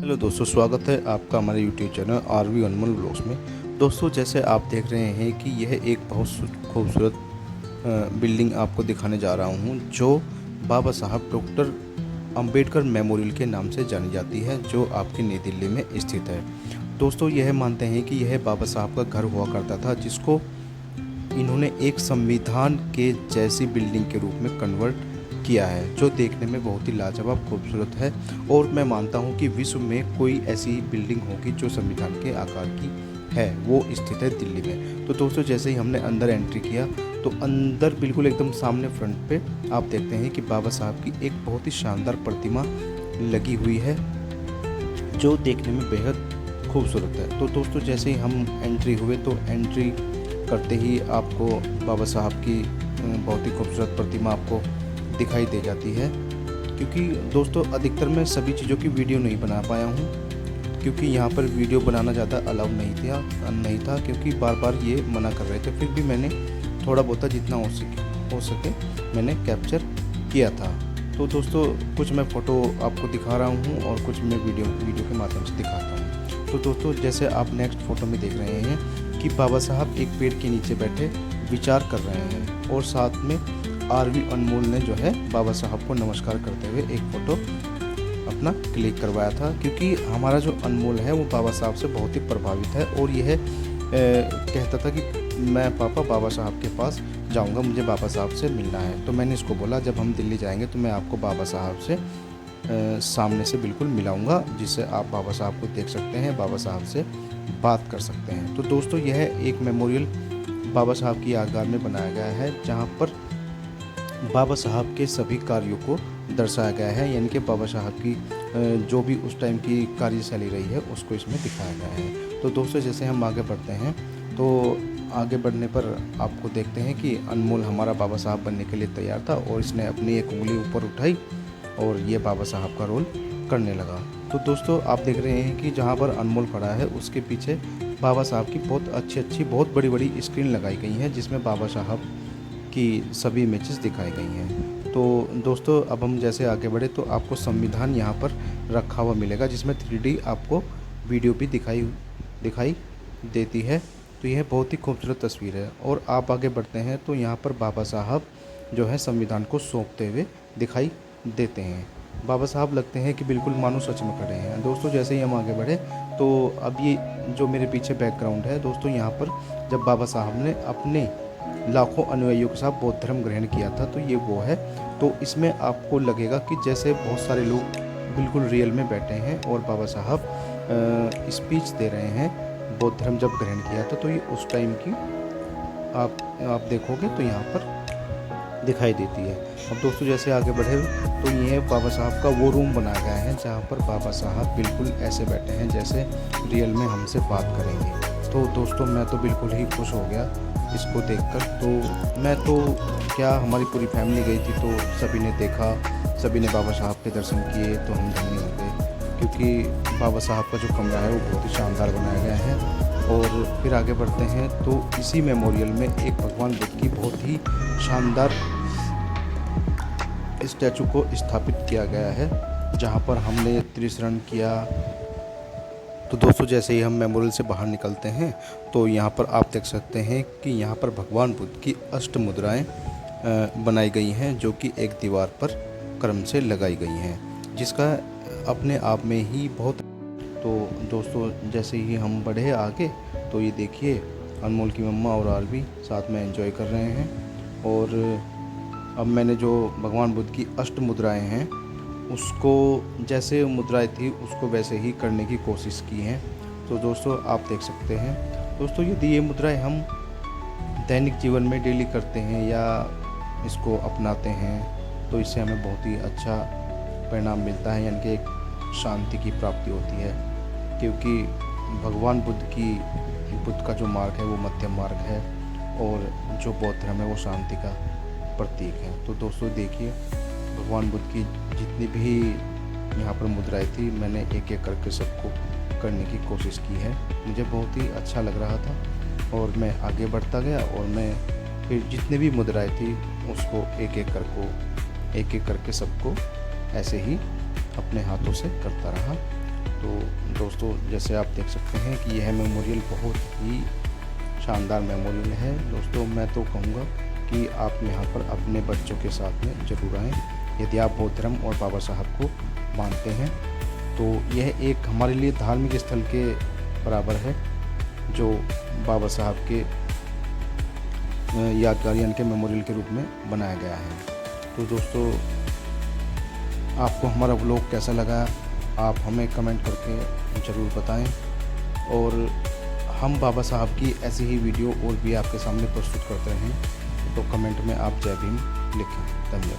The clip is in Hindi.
हेलो दोस्तों, स्वागत है आपका हमारे यूट्यूब चैनल आरवी अनमोल ब्लॉग्स में। दोस्तों, जैसे आप देख रहे हैं कि यह एक बहुत खूबसूरत बिल्डिंग आपको दिखाने जा रहा हूं, जो बाबा साहब डॉक्टर अंबेडकर मेमोरियल के नाम से जानी जाती है, जो आपकी नई दिल्ली में स्थित है। दोस्तों, यह मानते हैं कि यह बाबा साहब का घर हुआ करता था, जिसको इन्होंने एक संविधान के जैसी बिल्डिंग के रूप में कन्वर्ट किया है, जो देखने में बहुत ही लाजवाब खूबसूरत है। और मैं मानता हूं कि विश्व में कोई ऐसी बिल्डिंग होगी जो संविधान के आकार की है, वो स्थित है दिल्ली में। तो दोस्तों, जैसे ही हमने अंदर एंट्री किया तो अंदर बिल्कुल एकदम सामने फ्रंट पे आप देखते हैं कि बाबा साहब की एक बहुत ही शानदार प्रतिमा लगी हुई है, जो देखने में बेहद खूबसूरत है। तो दोस्तों, जैसे ही हम एंट्री हुए तो एंट्री करते ही आपको बाबा साहब की बहुत ही खूबसूरत प्रतिमा आपको दिखाई दे जाती है। क्योंकि दोस्तों, अधिकतर मैं सभी चीज़ों की वीडियो नहीं बना पाया हूँ, क्योंकि यहाँ पर वीडियो बनाना ज़्यादा अलाउ नहीं था, क्योंकि बार बार ये मना कर रहे थे। फिर भी मैंने थोड़ा बहुत जितना हो सके मैंने कैप्चर किया था। तो दोस्तों, कुछ मैं फ़ोटो आपको दिखा रहा हूँ और कुछ मैं वीडियो के माध्यम से दिखाता हूँ। तो दोस्तों, जैसे आप नेक्स्ट फ़ोटो में देख रहे हैं कि बाबा साहब एक पेड़ के नीचे बैठे विचार कर रहे हैं, और साथ में आरवी अनमोल ने जो है बाबा साहब को नमस्कार करते हुए एक फ़ोटो अपना क्लिक करवाया था। क्योंकि हमारा जो अनमोल है वो बाबा साहब से बहुत ही प्रभावित है, और यह कहता था कि मैं पापा बाबा साहब के पास जाऊंगा, मुझे बाबा साहब से मिलना है। तो मैंने इसको बोला, जब हम दिल्ली जाएंगे तो मैं आपको बाबा साहब से सामने से बिल्कुल मिलाऊंगा, जिससे आप बाबा साहब को देख सकते हैं, बाबा साहब से बात कर सकते हैं। तो दोस्तों, यह एक मेमोरियल बाबा साहब की यादगार में बनाया गया है, जहाँ पर बाबा साहब के सभी कार्यों को दर्शाया गया है, यानी कि बाबा साहब की जो भी उस टाइम की कार्यशैली रही है उसको इसमें दिखाया गया है। तो दोस्तों, जैसे हम आगे बढ़ते हैं तो आगे बढ़ने पर आपको देखते हैं कि अनमोल हमारा बाबा साहब बनने के लिए तैयार था, और इसने अपनी एक उंगली ऊपर उठाई और ये बाबा साहब का रोल करने लगा। तो दोस्तों, आप देख रहे हैं कि जहाँ पर अनमोल खड़ा है उसके पीछे बाबा साहब की बहुत अच्छी बहुत बड़ी स्क्रीन लगाई गई है, जिसमें बाबा साहब की सभी इमेजेस दिखाई गई हैं। तो दोस्तों, अब हम जैसे आगे बढ़े तो आपको संविधान यहाँ पर रखा हुआ मिलेगा, जिसमें 3D आपको वीडियो भी दिखाई देती है। तो यह बहुत ही खूबसूरत तस्वीर है। और आप आगे बढ़ते हैं तो यहाँ पर बाबा साहब जो है संविधान को सौंपते हुए दिखाई देते हैं। बाबा साहब लगते हैं कि बिल्कुल मानो सच में खड़े हैं। दोस्तों, जैसे ही हम आगे बढ़े तो अब ये जो मेरे पीछे बैकग्राउंड है दोस्तों, यहाँ पर जब बाबा साहब ने अपने लाखों अनुयायियों के साथ बौद्ध धर्म ग्रहण किया था, तो ये वो है। तो इसमें आपको लगेगा कि जैसे बहुत सारे लोग बिल्कुल रियल में बैठे हैं और बाबा साहब स्पीच दे रहे हैं। बौद्ध धर्म जब ग्रहण किया था तो ये उस टाइम की आप देखोगे तो यहाँ पर दिखाई देती है। अब दोस्तों, जैसे आगे बढ़े तो ये बाबा साहब का वो रूम बनाया गया है, जहाँ पर बाबा साहब बिल्कुल ऐसे बैठे हैं जैसे रियल में हमसे बात करेंगे। तो दोस्तों, मैं तो बिल्कुल ही खुश हो गया इसको देखकर। तो मैं तो क्या, हमारी पूरी फैमिली गई थी, तो सभी ने देखा, सभी ने बाबा साहब के दर्शन किए, तो हम धन्य हो गए। क्योंकि बाबा साहब का जो कमरा है वो बहुत ही शानदार बनाया गया है। और फिर आगे बढ़ते हैं तो इसी मेमोरियल में एक भगवान बुद्ध की बहुत ही शानदार स्टैचू को स्थापित किया गया है, जहाँ पर हमने त्रिशरण किया। तो दोस्तों, जैसे ही हम मेमोरियल से बाहर निकलते हैं तो यहाँ पर आप देख सकते हैं कि यहाँ पर भगवान बुद्ध की अष्ट मुद्राएं बनाई गई हैं, जो कि एक दीवार पर क्रम से लगाई गई हैं, जिसका अपने आप में ही बहुत। तो दोस्तों, जैसे ही हम बढ़े आगे तो ये देखिए, अनमोल की मम्मा और आरवी साथ में एंजॉय कर रहे हैं। और अब मैंने जो भगवान बुद्ध की अष्ट मुद्राएं हैं उसको, जैसे मुद्राएं थी उसको वैसे ही करने की कोशिश की है। तो दोस्तों, आप देख सकते हैं। दोस्तों, यदि ये मुद्राएं हम दैनिक जीवन में डेली करते हैं या इसको अपनाते हैं तो इससे हमें बहुत ही अच्छा परिणाम मिलता है, यानी कि एक शांति की प्राप्ति होती है। क्योंकि भगवान बुद्ध का जो मार्ग है वो मध्यम मार्ग है, और जो बौद्ध धर्म है वो शांति का प्रतीक है। तो दोस्तों, देखिए, भगवान बुद्ध की जितनी भी यहाँ पर मुद्राएं थी, मैंने एक एक करके सबको करने की कोशिश की है। मुझे बहुत ही अच्छा लग रहा था, और मैं आगे बढ़ता गया, और मैं फिर जितने भी मुद्राएं थी उसको एक एक करके सबको ऐसे ही अपने हाथों से करता रहा। तो दोस्तों जैसे आप देख सकते हैं कि यह मेमोरियल बहुत ही शानदार मेमोरियल है। दोस्तों मैं तो कहूँगा कि आप यहाँ पर अपने बच्चों के साथ में ज़रूर आएँ यदि आप बौद्ध धर्म और बाबा साहब को मानते हैं। तो यह एक हमारे लिए धार्मिक स्थल के बराबर है जो बाबा साहब के यादगार यानी के मेमोरियल के रूप में बनाया गया है। तो दोस्तों आपको हमारा व्लॉग कैसा लगा आप हमें कमेंट करके ज़रूर बताएं और हम बाबा साहब की ऐसी ही वीडियो और भी आपके सामने प्रस्तुत करते रहें। तो कमेंट में आप जय भीम लिखें। धन्यवाद।